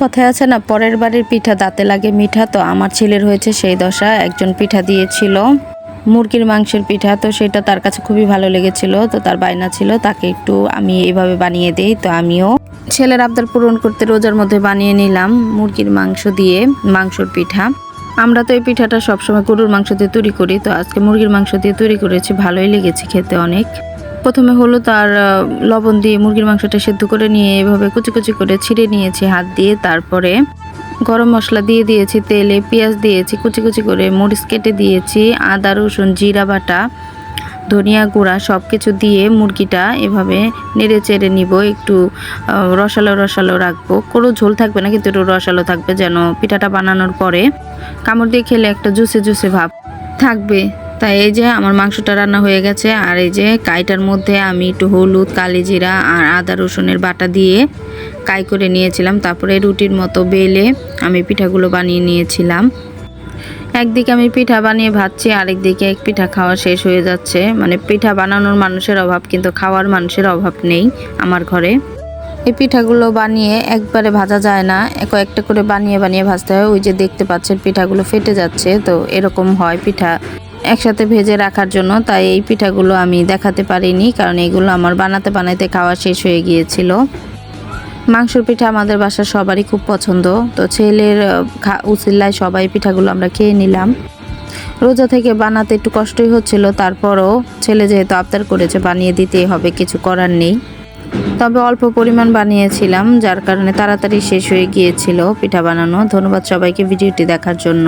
কথায় আছে না, পরের বাড়ির পিঠা দাঁতে লাগে মিঠা। তো আমার ছেলের হয়েছে সেই দশা। একজন পিঠা দিয়েছিল মুরগির মাংসের পিঠা, তো সেটা তার কাছে খুবই ভালো লেগেছিল। তো তার বায়না ছিল তাকে একটু আমি এইভাবে বানিয়ে দেই। তো আমিও ছেলের আবদার পূরণ করতে রোজার মধ্যে বানিয়ে নিলাম মুরগির মাংস দিয়ে মাংসর পিঠা। আমরা তো এই পিঠাটা সবসময় গরুর মাংস দিয়ে তৈরি করি, তো আজকে মুরগির মাংস দিয়ে তৈরি করেছি। ভালোই লেগেছে খেতে অনেক। প্রথমে হলুদ আর লবণ দিয়ে মুরগির মাংসটা সেদ্ধ করে নিয়ে এভাবে কুচি কুচি করে ছিঁড়ে নিয়েছি হাত দিয়ে। তারপরে গরম মশলা দিয়ে দিয়েছি, তেলে পেঁয়াজ দিয়েছি কুচি কুচি করে, মরিচ কেটে দিয়েছি, আদা রসুন জিরা বাটা ধনিয়া গুঁড়া সব কিছু দিয়ে মুরগিটা এভাবে নেড়ে চেড়ে নিব। একটু রসালো রসালো রাখবো, কোনো ঝোল থাকবে না, কিন্তু একটু রসালো থাকবে যেন পিঠাটা বানানোর পরে কামড় দিয়ে খেলে একটা জুসে জুসে ভাব থাকবে। তাই এই যে আমার মাংসটা রান্না হয়ে গেছে। আর এই যে কাইটার মধ্যে আমি একটু হলুদ কালি জিরা আর আদা রসুনের বাটা দিয়ে কাই করে নিয়েছিলাম। তারপরে রুটির মতো বেলে আমি পিঠাগুলো বানিয়ে নিয়েছিলাম। একদিকে আমি পিঠা বানিয়ে ভাজছি, আরেকদিকে এক পিঠা খাওয়া শেষ হয়ে যাচ্ছে। মানে পিঠা বানানোর মানুষের অভাব, কিন্তু খাওয়ার মানুষের অভাব নেই আমার ঘরে। এই পিঠাগুলো বানিয়ে একবারে ভাজা যায় না, কয়েকটা করে বানিয়ে বানিয়ে ভাজতে হয়। ওই যে দেখতে পাচ্ছেন পিঠাগুলো ফেটে যাচ্ছে, তো এরকম হয় পিঠা একসাথে ভেজে রাখার জন্য। তাই এই পিঠাগুলো আমি দেখাতে পারিনি, কারণ এগুলো আমার বানাতে বানাইতে খাওয়া শেষ হয়ে গিয়েছিল। মাংসর পিঠা আমাদের বাসার সবারই খুব পছন্দ। তো ছেলের উসিল্লায় সবাই পিঠাগুলো আমরা খেয়ে নিলাম। রোজা থেকে বানাতে একটু কষ্টই হচ্ছিল, তারপরও ছেলে যেহেতু আবদার করেছে বানিয়ে দিতেই হবে, কিছু করার নেই। তবে অল্প পরিমাণ বানিয়েছিলাম, যার কারণে তাড়াতাড়ি শেষ হয়ে গিয়েছিল পিঠা বানানো। ধন্যবাদ সবাইকে ভিডিওটি দেখার জন্য।